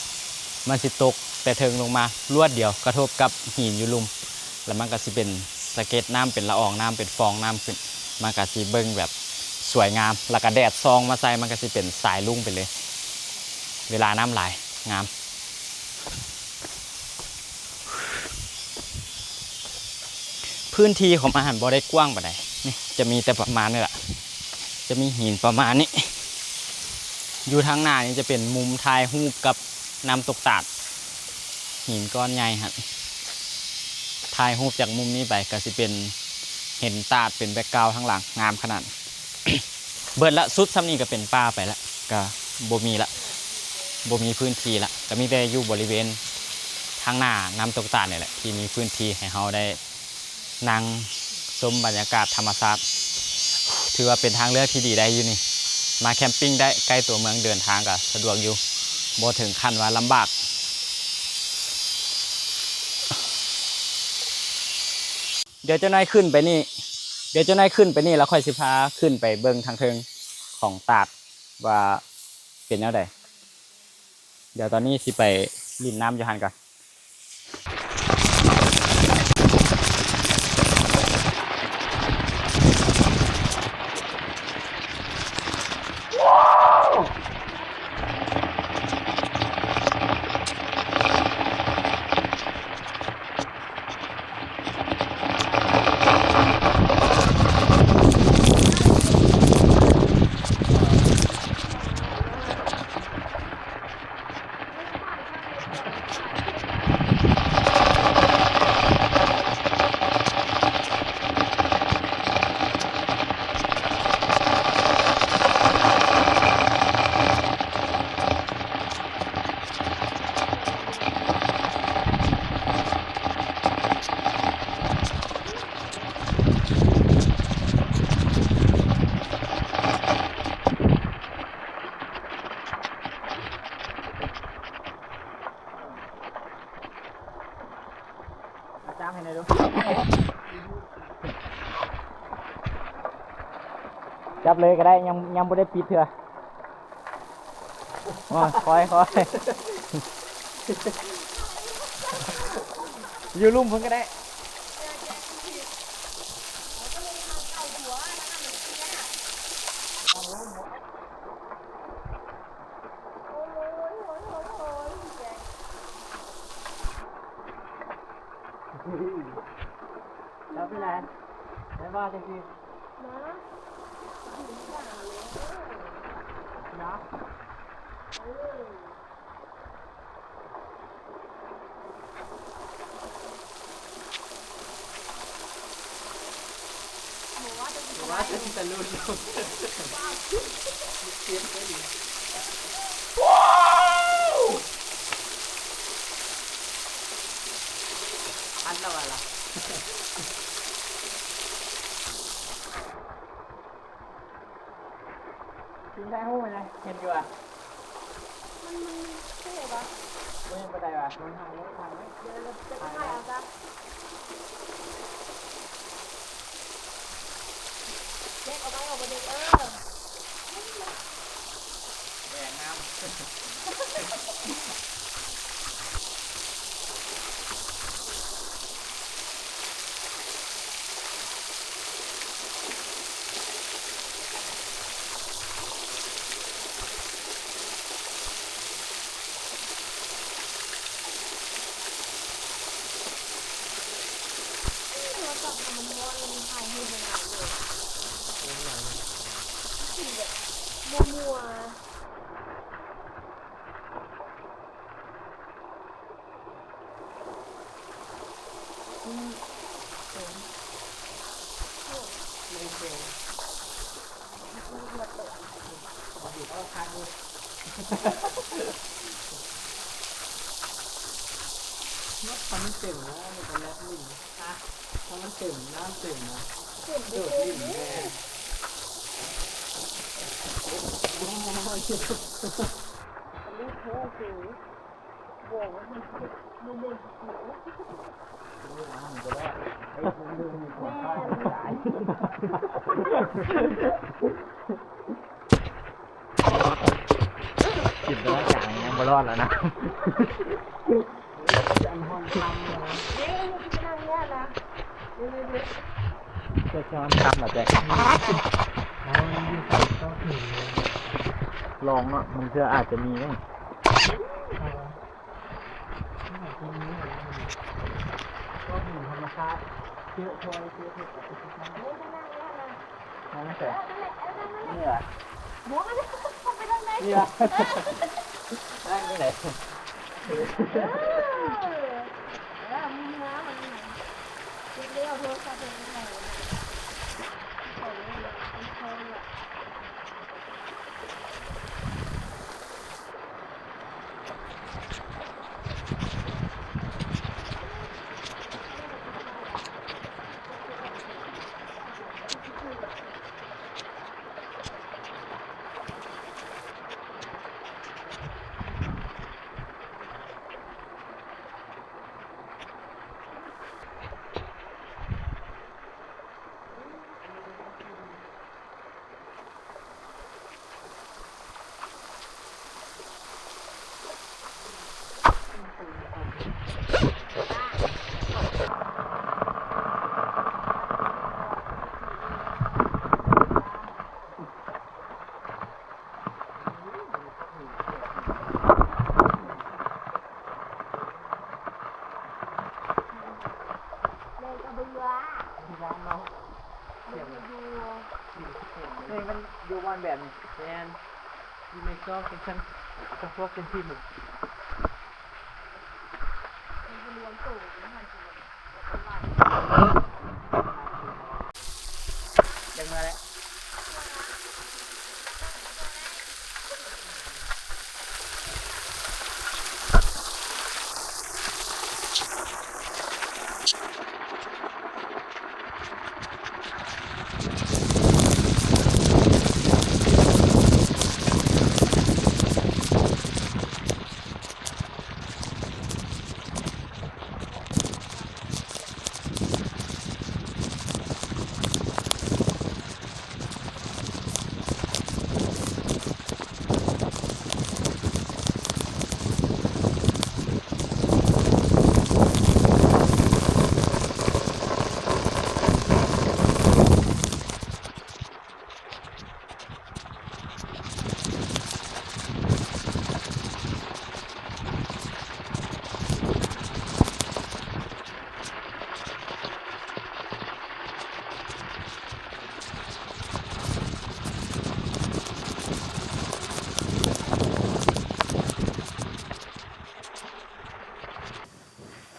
มันสิตกแต่เทิงลงมารวดเดียวกระทบกับหินอยู่ลุมแล้วมันก็สิเป็นสะเก็ดน้ำเป็นละอองน้ำเป็นฟองน้ำขึ้นมันก็สิเบิ่งแบบสวยงามแล้วก็แดดซองมาใส่มันก็สิเป็นสายลุ่งไปเลยเวลาน้ำไหลงามพื้นที่ของอาหารบ่ได้กว้างปานใดนี่จะมีแต่ประมาณนี้แหละจะมีหินประมาณนี้อยู่ทางหน้านี่จะเป็นมุมถ่ายรูปกับน้ำตกตาดหินก้อนใหญ่ฮะถ่ายรูปจากมุมนี้ไปก็สิเป็นเห็นตาดเป็นแบ็คกราวด์ข้างหลังงามขนาด เบิดละสุดซ้ำนี่ก็เป็นป่าไปละก็บ่มีละบ่มีพื้นที่ละก็มีแต่อยู่บริเวณทางหน้าน้ำตกตาดนี่แหละที่มีพื้นที่ให้เราได้นั่งชมบรรยากาศธรรมชาติถือว่าเป็นทางเลือกที่ดีได้อยู่นี่มาแคมปิ้งได้ใกล้ตัวเมืองเดินทางก็สะดวกอยู่บ่ถึงขั้นว่าลำบากเดี๋ยวเจ้านายขึ้นไปนี่แล้วค่อยสิพาขึ้นไปเบิ่งทางเทิงของตาดว่าเป็นแนวใดเดี๋ยวตอนนี้สิไปลินน้ำอยู่หันก่อนจ้างให้หน่อยดูจับเลยก็ได้ยังไม่ได้ปิดเถอะคอยอยู่ลุ่มเพิ่งก็ได้แล้วพี่แลนได้ว่าจะกินนะว่าจะกินแต่รุ่นว้าวอันละวันละกินได้หู้ไหมนะเห็นอยู่อ่ะมันใช่ปะไม่เป็นไรวะมันทางไหมเดี๋ยวเราจะถ่ายเอาจ้ะเด็กเอาไปเอาไปเด็กแดงน้ำ ถ้ามันเต็มนะมันจะล็อกลิ้นนะถ้ามันเต็มน้ำเต็มนะ เต็ม โดด เต็ ลิ้ ม น นี่ แน่โอ้ย ลูกโค้งสูงบอกว่ามันไม่เล่นสูง มันจะได้ไอ้คนเรื่องมีความคาดหมาย จิบแล้วอย่างยังบ่รอดแล้วนะ จันห้องทำนะ เดี๋ยวมันจะนั่งเนี่ยนะเดี๋ยว จะช้อนทำแบบแจ๊ ต้องถึง ลองเนาะมันจะอาจจะมีนะ ก็ถึงธรรมชาติเชื่อช่วยเชื่อเถอะ นั่นแต่ เนี่ย หมอมันจะไปทางไหน เนี่ยนั่งไปไหน มึงนะมันไหนเดี๋ยวโทรศัพท์เป็นยังไงเลยก็เบื่อ ที่ร้านเนาะ เบื่ออยู่ นี่มันอยู่วันแบบนี้แทนที่ไม่ชอบเป็นชั้นกับพวกเป็นที่หนึ่ง มันรวมตัวมันหันตัว ยังมาแล้ว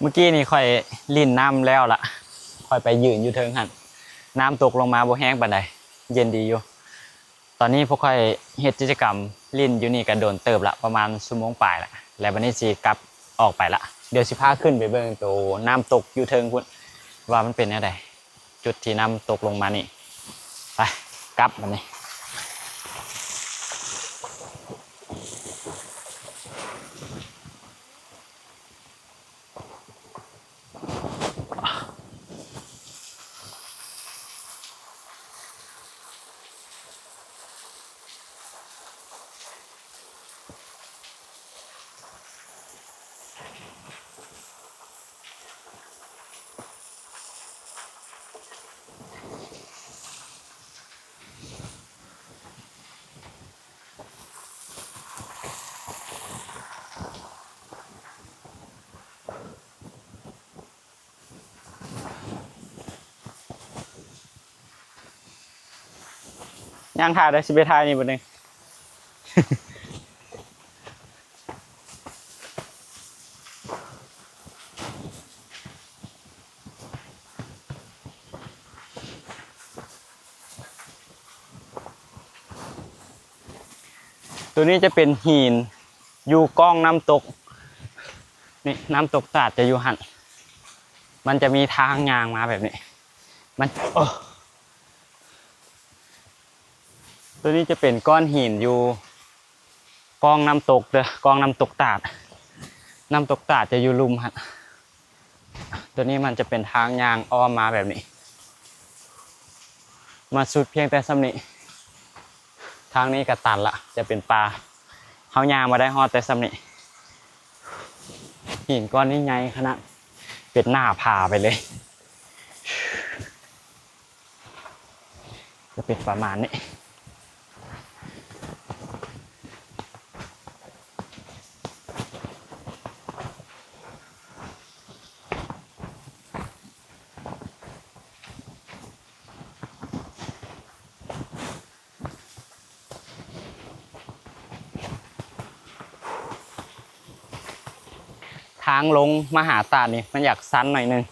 เมื่อกี้นี่ค่อยลิ่นน้ำแล้วล่ะค่อยไปยืนอยู่เทิงหันน้ำตกลงมาบ่แห้งปานใดเย็นดีอยู่ตอนนี้พวกค่อยเฮ็ดกิจกรรมลิ่นอยู่นี่กันโดนเติบละประมาณชั่วโมงปลายละแล้ววันนี้สิกลับออกไปละเดี๋ยวสิพาขึ้นไปเบิ่งตัวน้ำตกอยู่เทิงพุ่นว่ามันเป็นแนวใดจุดที่น้ำตกลงมานี่ไปกลับบัดนี้ ย่างถ่ายได้สิไปถ่ายนี่บ่นึง ตัวนี้จะเป็นหินอยู่กล้องน้ำตกนี่น้ำตกตาดจะอยู่หันมันจะมีทางยางมาแบบนี้มันตัวนี้จะเป็นก้อนหินอยู่กล้องน้ำตกเด้อกล้องน้ำตกตาดน้ำตกตาดจะอยู่ลุมหันตัวนี้มันจะเป็นทางยางอ้อมมาแบบนี้มาสุดเพียงแต่สำนี้ทางนี้ก็ตันละจะเป็นปลาเฮายางมาได้ฮอดแต่สำนี้หินก้อนนี้ใหญ่ขนาดเป็นหน้าผาไปเลยจะเป็นประมาณนี้ทางลงมหาตาดนี่มันอยากสั้นหน่อยนึง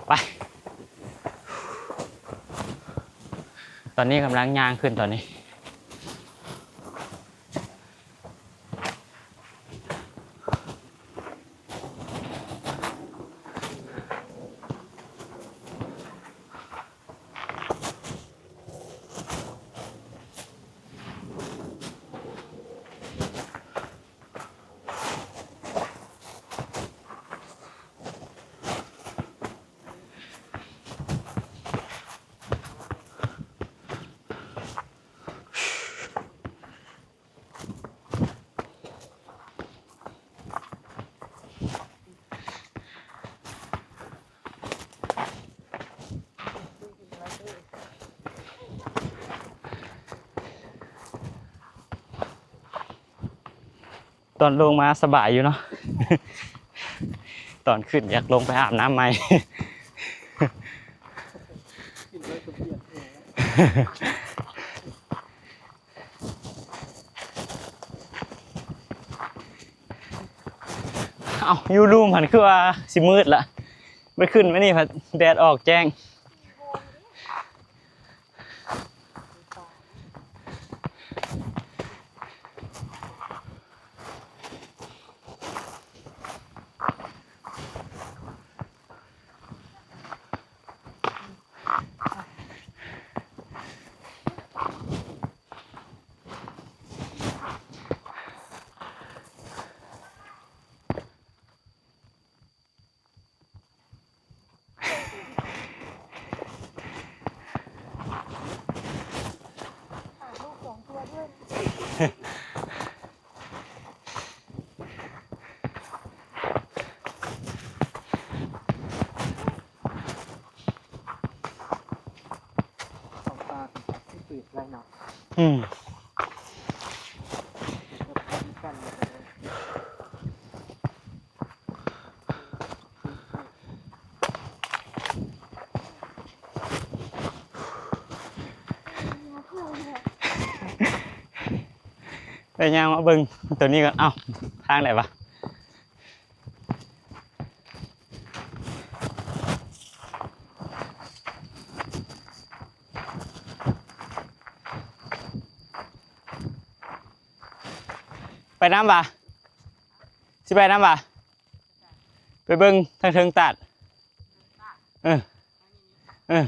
ไปตอนนี้กำลังย่างขึ้นตอนนี้ตอนลงมาสบายอยู่เนาะ ตอนขึ้นอยากลงไปอาบน้ำไหม กินเลยก็เปลี่ยนเอง เอายูรูมหันคือว่าสิมืดละไม่ขึ้นไม่นี่พัดแดดออกแจ้งของตาที่ปิดไรเนาะ อืม แล้วพร้อมกันเลย ไปย่างมาเบิ่งตัวนี้ก่อนเอ้าทางไหนวะไปน้ำบ่ะสิไปน้ำบ่ะไปเบิ่งทางเทิงตัดเออเออ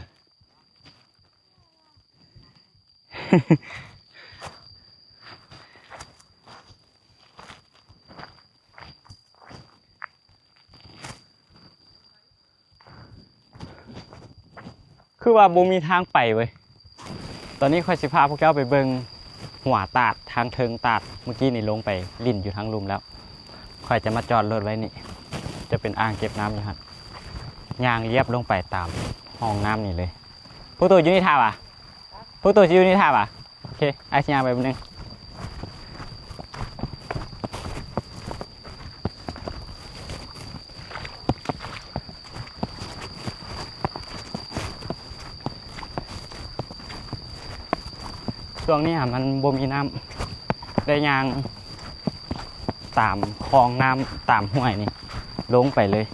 คือว่าบ่มีทางไปเว้ยตอนนี้ค่อยสิพาพวกเจ้าไปเบิ่งหัวตาดทางเทิงตาดเมื่อกี้นี่ลงไปลิ่นอยู่ทางลุมแล้วค่อยจะมาจอดรถไว้นี่จะเป็นอ่างเก็บน้ำอยู่ฮะย่างเรียบลงไปตามห้องน้ำนี่เลยพวกตัวอยู่นี่ท่าป่ะพวกตัวอยู่นี่ท่าป่ะโอเคไอ้สิย่างไปแป๊บนึงช่วงนี้มันบ่มีน้ำได้ยางตามคลองน้ำตามห้วยนี่ลงไปเลย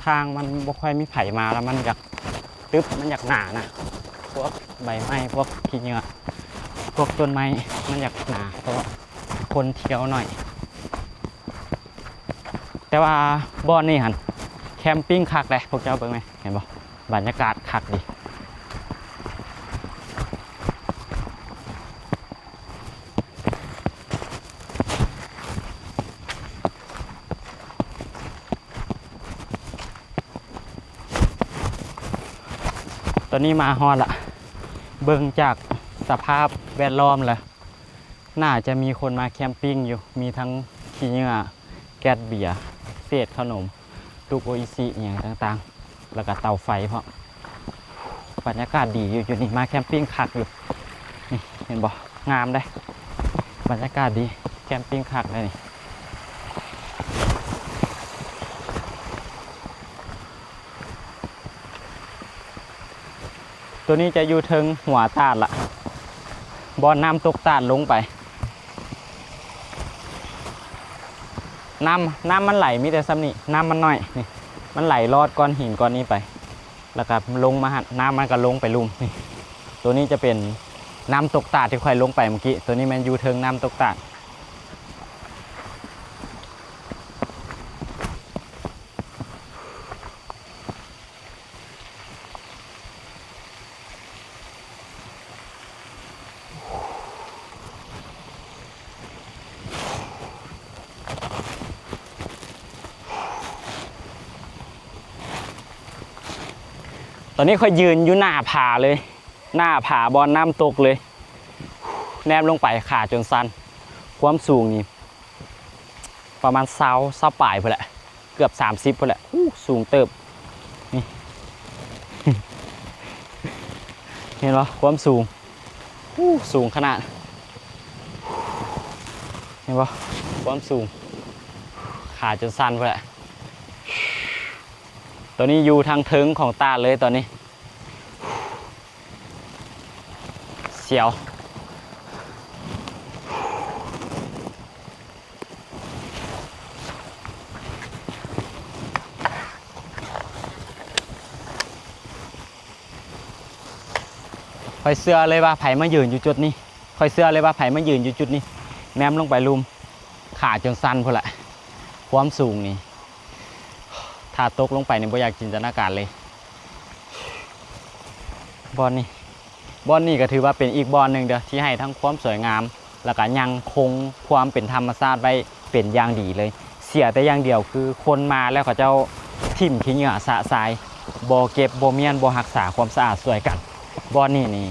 ทางมันบ่ค่อยมีไผมาแล้วมันอยากตึ๊บมันอยากหนานะพวกใบไม้พวกขี้เหงื่อพวกต้นไม้มันอยากหนาเพราะว่าคนเที่ยวหน่อย แต่ว่าบ่อนนี่หันแคมปิ้งคักเลยพวกเจ้าเบิ่งไหมเห็นบ่บรรยากาศคักดีตอนนี้มาฮอดละเบิ่งจากสภาพแวดล้อมแล้วน่าจะมีคนมาแคมปิ้งอยู่มีทั้งขี้เหงื่อแก๊สเบียร์เศษขนมลูกโออิซิอย่างต่างๆแล้วก็เตาไฟเพราะบรรยากาศดีอยู่นี่มาแคมปิ้งคักอยู่นี่เห็นบ่งามได้บรรยากาศดีแคมปิ้งคักเลยนี่ตัวนี้จะอยู่เทิงหัวตาดละบอนน้ำตกตาดลงไปน้ำมันไหลมีแต่ซ้ำนี่น้ำมันน้อยนี่มันไหลลอดก้อนหินก้อนนี้ไปแล้วก็ลงมาหัดน้ำมันก็ลงไปลุ่มนี่ตัวนี้จะเป็นน้ำตกตาดที่ค่อยลงไปเมื่อกี้ตัวนี้มันอยู่เทิงน้ำตกตาดตอนนี้ค่อยยืนอยู่หน้าผาเลยหน้าผาบอนน้ำตกเลยแนบลงไปขาจนสั้นความสูงนี่ประมาณเซาปลายพอแหละเกือบ30พอแหละสูงเติบนี่ เห็นปะความสูงสูงขนาดเห็นปะความสูงขาจนสั้นพอแหละตัวนี้อยู่ทางเทิงของตาเลยตอนนี้เสียวคอยเสื้อเลยว่าไผ่มายืนอยู่จุดนี้คอยเสื้อเลยว่าไผ่มายืนอยู่จุดนี้แนมลงไปลุมขาจนสั้นพอแหละความสูงนี่ถ้าตกลงไปเนี่ยบ่อยากจินตนาการเลยบอนนี่ก็ถือว่าเป็นอีกบอนหนึ่งเด้อที่ให้ทั้งความสวยงามแล้วก็ยังคงความเป็นธรรมชาติไว้เป็นอย่างดีเลยเสียแต่อย่างเดียวคือคนมาแล้วเขาเจ้าทิ่มขี้เหงื่อสะทรายบ่เก็บบ่เมียนบ่รักษาความสะอาดสวยกันบอนนี่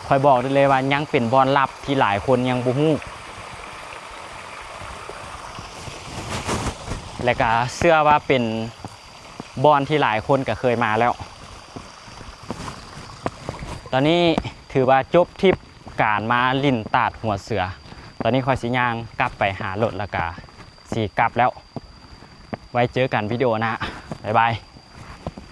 คอยบอกได้เลยว่ายังเป็นบอนลับที่หลายคนยังบ่ฮู้และก็เชื่อว่าเป็นบอนที่หลายคนก็เคยมาแล้วตอนนี้ถือว่าจบทริปการมาลินตาดหัวเสือตอนนี้คอยสิย่างกลับไปหารถแล้วก็สีกลับแล้วไว้เจอกันวิดีโอหน้าบ๊ายบาย